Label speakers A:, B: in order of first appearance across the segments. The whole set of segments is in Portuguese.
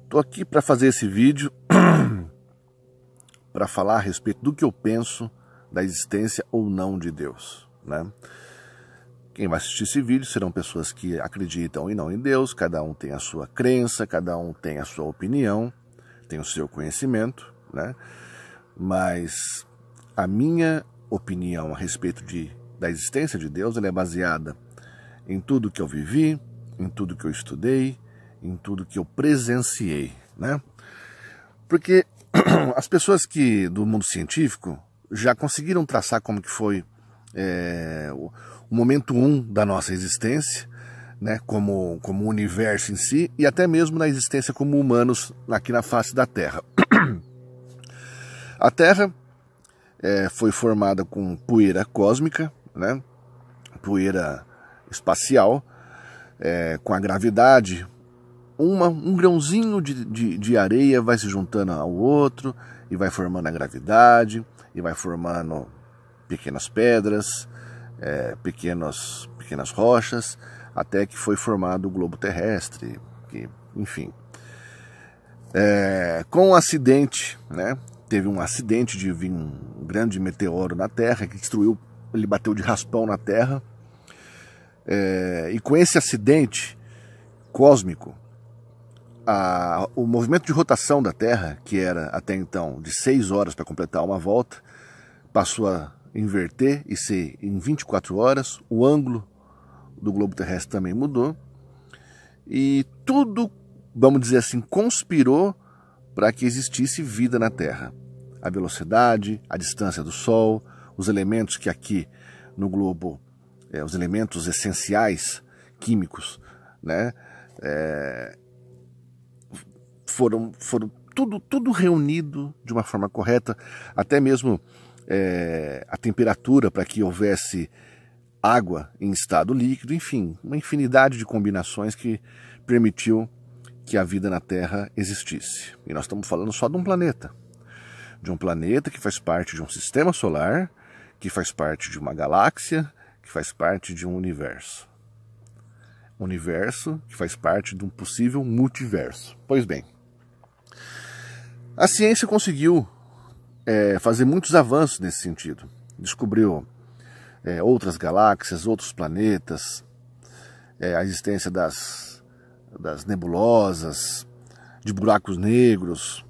A: Estou aqui para fazer esse vídeo para falar a respeito do que eu penso da existência ou não de Deus, né? Quem vai assistir esse vídeo serão pessoas que acreditam e não em Deus, cada um tem a sua crença, cada um tem a sua opinião, tem o seu conhecimento, né? Mas a minha opinião a respeito da existência de Deus, ela é baseada em tudo que eu vivi, em tudo que eu estudei, em tudo que eu presenciei, né? Porque as pessoas do mundo científico já conseguiram traçar como que foi o momento 1 da nossa existência, né, como o universo em si, e até mesmo na existência como humanos aqui na face da Terra. A Terra foi formada com poeira cósmica, né, poeira espacial, com a gravidade. Um grãozinho de areia vai se juntando ao outro e vai formando a gravidade, e vai formando pequenas pedras, pequenas rochas, até que foi formado o globo terrestre, enfim. Com um acidente, né, teve um acidente de vir um grande meteoro na Terra, que destruiu, ele bateu de raspão na Terra, e com esse acidente cósmico, o movimento de rotação da Terra, que era até então de 6 horas para completar uma volta, passou a inverter e ser em 24 horas. O ângulo do globo terrestre também mudou. E tudo, vamos dizer assim, conspirou para que existisse vida na Terra. A velocidade, a distância do Sol, os elementos que aqui no globo, os elementos essenciais químicos, né, foram tudo reunido de uma forma correta, até mesmo a temperatura para que houvesse água em estado líquido, enfim, uma infinidade de combinações que permitiu que a vida na Terra existisse. E nós estamos falando só de um planeta que faz parte de um sistema solar, que faz parte de uma galáxia, que faz parte de um universo. Um universo que faz parte de um possível multiverso. Pois bem, a ciência conseguiu fazer muitos avanços nesse sentido. Descobriu outras galáxias, outros planetas, a existência das nebulosas, de buracos negros,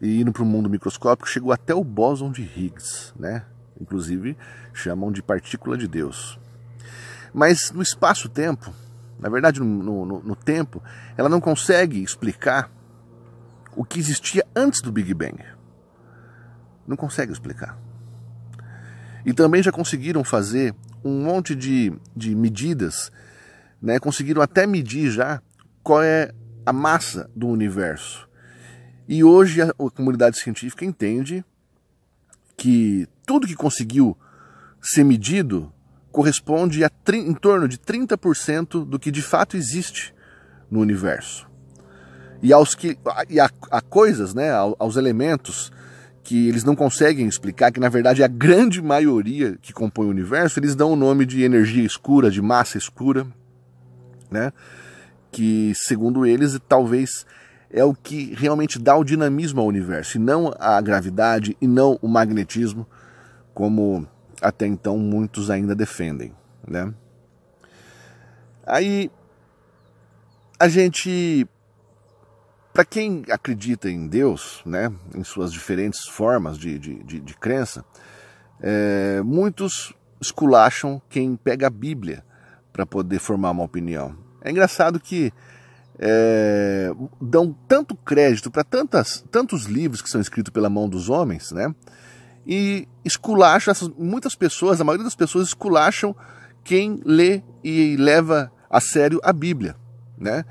A: e indo para o mundo microscópico, chegou até o bóson de Higgs, né? Inclusive chamam de partícula de Deus. Mas no espaço-tempo, na verdade no tempo, ela não consegue explicar o que existia antes do Big Bang. Não consegue explicar. E também já conseguiram fazer um monte de medidas, né? Conseguiram até medir já qual é a massa do universo. E hoje a comunidade científica entende que tudo que conseguiu ser medido corresponde em torno de 30% do que de fato existe no universo. E a coisas, né, aos elementos que eles não conseguem explicar, que na verdade é a grande maioria que compõe o universo, eles dão o nome de energia escura, de massa escura, né, que segundo eles talvez é o que realmente dá o dinamismo ao universo, e não a gravidade, e não o magnetismo, como até então muitos ainda defendem, né. Aí a gente... Para quem acredita em Deus, né, em suas diferentes formas de crença, muitos esculacham quem pega a Bíblia para poder formar uma opinião. É engraçado que dão tanto crédito para tantos livros que são escritos pela mão dos homens, né, e esculacham, muitas pessoas, a maioria das pessoas esculacham quem lê e leva a sério a Bíblia, né.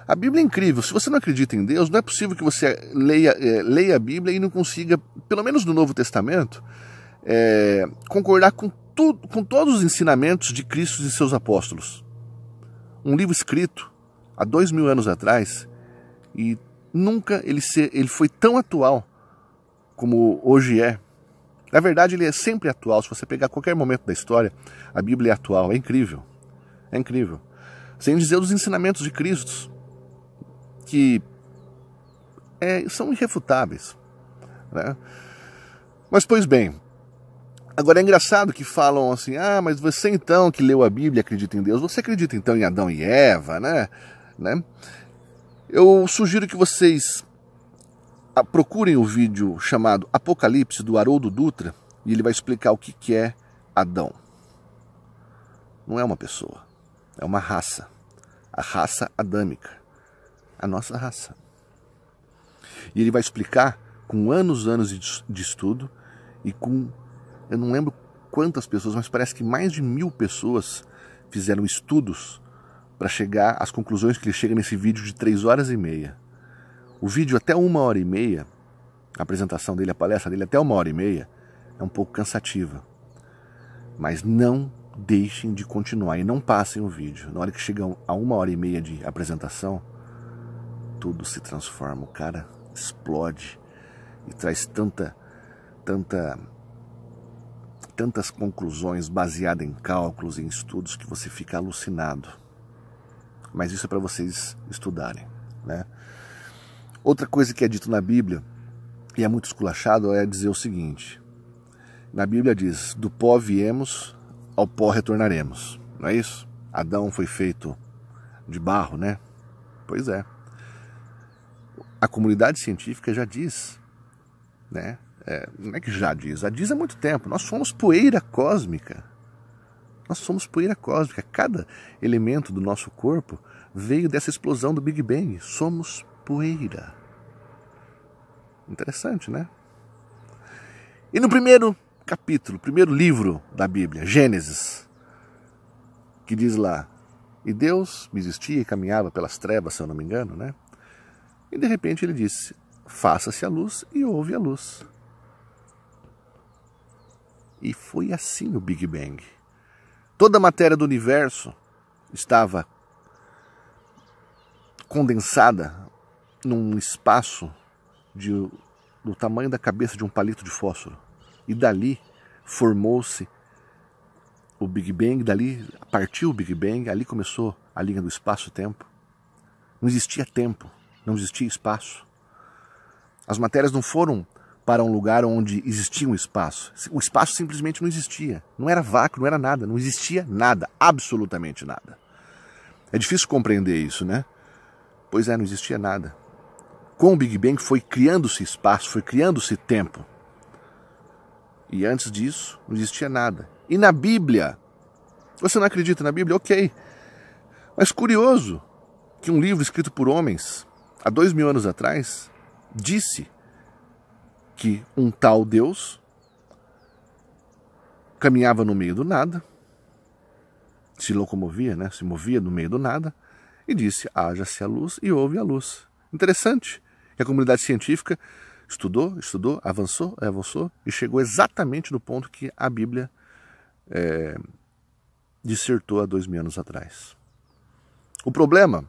A: A Bíblia é incrível. Se você não acredita em Deus, não é possível que você leia a Bíblia e não consiga, pelo menos no Novo Testamento, concordar com todos os ensinamentos de Cristo e seus apóstolos. Um livro escrito há 2000 anos atrás, e nunca ele foi tão atual como hoje é. Na verdade, ele é sempre atual. Se você pegar qualquer momento da história, a Bíblia é atual. É incrível. Sem dizer os ensinamentos de Cristo, que são irrefutáveis, né? Mas, pois bem, agora é engraçado que falam assim, mas você então que leu a Bíblia acredita em Deus, você acredita então em Adão e Eva, né? Eu sugiro que vocês procurem o vídeo chamado Apocalipse, do Haroldo Dutra, e ele vai explicar o que é Adão. Não é uma pessoa, é uma raça, a raça adâmica, a nossa raça. E ele vai explicar com anos de estudo e com, eu não lembro quantas pessoas, mas parece que mais de 1000 pessoas fizeram estudos para chegar às conclusões que ele chega nesse vídeo de 3 horas e meia. O vídeo até 1 hora e meia, a apresentação dele, a palestra dele até 1 hora e meia, é um pouco cansativa. Mas não deixem de continuar e não passem o vídeo. Na hora que chegam a 1 hora e meia de apresentação, tudo se transforma, o cara explode e traz tantas conclusões baseadas em cálculos, em estudos, que você fica alucinado. Mas isso é para vocês estudarem, né? Outra coisa que é dito na Bíblia, e é muito esculachado, é dizer o seguinte: na Bíblia diz, do pó viemos, ao pó retornaremos, não é isso? Adão foi feito de barro, né? Pois é. A comunidade científica já diz, né? Não é que já diz há muito tempo, nós somos poeira cósmica. Nós somos poeira cósmica. Cada elemento do nosso corpo veio dessa explosão do Big Bang. Somos poeira. Interessante, né? E no primeiro capítulo, primeiro livro da Bíblia, Gênesis, que diz lá, e Deus existia e caminhava pelas trevas, se eu não me engano, né? E de repente ele disse, faça-se a luz, e houve a luz. E foi assim o Big Bang. Toda a matéria do universo estava condensada num espaço do tamanho da cabeça de um palito de fósforo. E dali formou-se o Big Bang, dali partiu o Big Bang, ali começou a linha do espaço-tempo. Não existia tempo, não existia espaço. As matérias não foram para um lugar onde existia um espaço. O espaço simplesmente não existia. Não era vácuo, não era nada, não existia nada, absolutamente nada. É difícil compreender isso, né? Pois é, não existia nada. Com o Big Bang foi criando-se espaço, foi criando-se tempo. E antes disso, não existia nada. E na Bíblia, você não acredita na Bíblia? Ok. Mas curioso que um livro escrito por homens, há 2000 anos atrás, disse que um tal Deus caminhava no meio do nada, se locomovia, né? Se movia no meio do nada, e disse, haja-se a luz, e houve a luz. Interessante que a comunidade científica estudou, avançou e chegou exatamente no ponto que a Bíblia dissertou há 2000 anos atrás. O problema,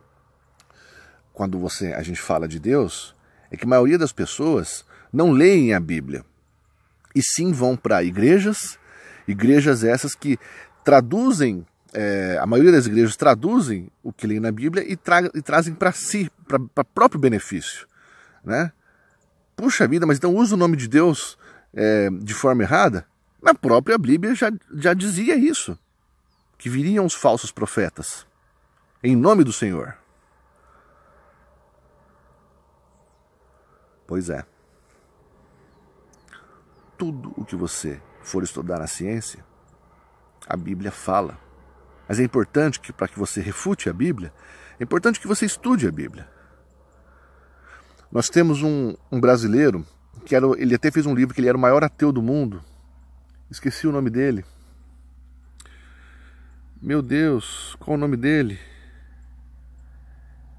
A: quando a gente fala de Deus, é que a maioria das pessoas não leem a Bíblia, e sim vão para igrejas essas que traduzem, a maioria das igrejas traduzem o que leem na Bíblia e trazem para si, para próprio benefício, né? Puxa vida, mas então usa o nome de Deus de forma errada? Na própria Bíblia já dizia isso, que viriam os falsos profetas, em nome do Senhor. Pois é. Tudo o que você for estudar na ciência, a Bíblia fala. Mas é importante que, para que você refute a Bíblia, é importante que você estude a Bíblia. Nós temos um brasileiro, ele até fez um livro que ele era o maior ateu do mundo. Esqueci o nome dele. Meu Deus, qual o nome dele?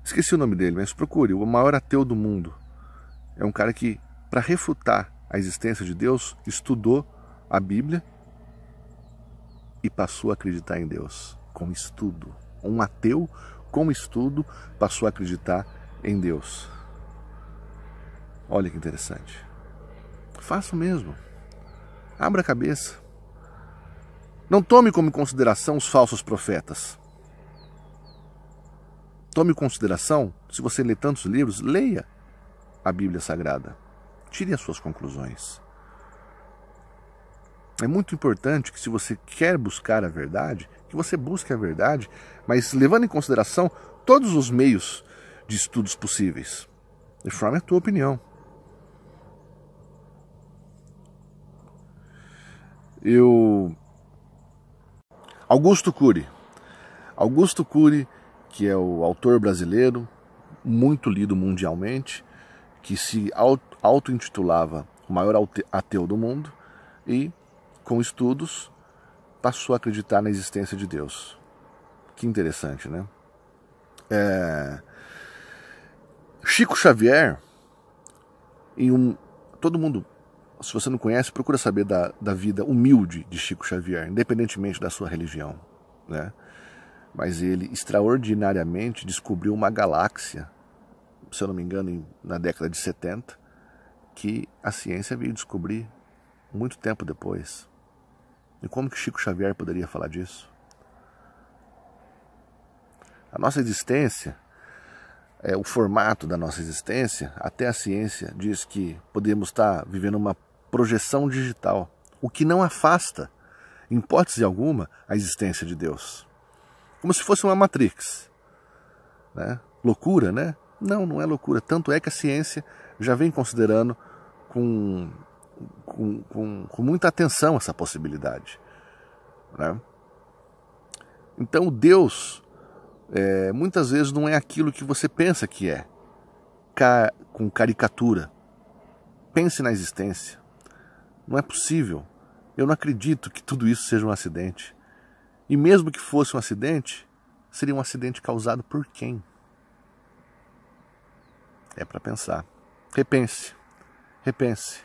A: Esqueci o nome dele, mas procure, o maior ateu do mundo. É um cara que, para refutar a existência de Deus, estudou a Bíblia e passou a acreditar em Deus, com estudo. Um ateu, com estudo, passou a acreditar em Deus. Olha que interessante. Faça o mesmo. Abra a cabeça. Não tome como consideração os falsos profetas. Tome em consideração, se você lê tantos livros, leia. a Bíblia Sagrada. Tire as suas conclusões. É muito importante que, se você quer buscar a verdade, que você busque a verdade, mas levando em consideração todos os meios de estudos possíveis. E forme a tua opinião. Augusto Cury, que é o autor brasileiro, muito lido mundialmente, que se auto-intitulava o maior ateu do mundo e, com estudos, passou a acreditar na existência de Deus. Que interessante, né? Chico Xavier, todo mundo, se você não conhece, procura saber da vida humilde de Chico Xavier, independentemente da sua religião, né? Mas ele extraordinariamente descobriu uma galáxia, se eu não me engano, na década de 70, que a ciência veio descobrir muito tempo depois. E como que Chico Xavier poderia falar disso? A nossa existência, o formato da nossa existência, até a ciência diz que podemos estar vivendo uma projeção digital, o que não afasta, em hipótese alguma, a existência de Deus. Como se fosse uma Matrix. Né? Loucura, né? Não, não é loucura. Tanto é que a ciência já vem considerando com muita atenção essa possibilidade. Né? Então Deus, muitas vezes, não é aquilo que você pensa que é, com caricatura. Pense na existência. Não é possível. Eu não acredito que tudo isso seja um acidente. E mesmo que fosse um acidente, seria um acidente causado por quem? É para pensar. Repense. Repense.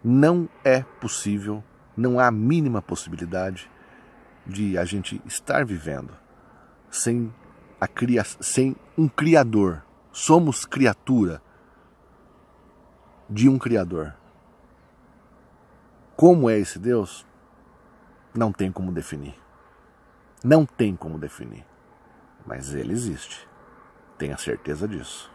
A: Não é possível, não há a mínima possibilidade de a gente estar vivendo sem um Criador. Somos criatura de um Criador. Como é esse Deus? Não tem como definir. Não tem como definir. Mas ele existe. Tenha certeza disso.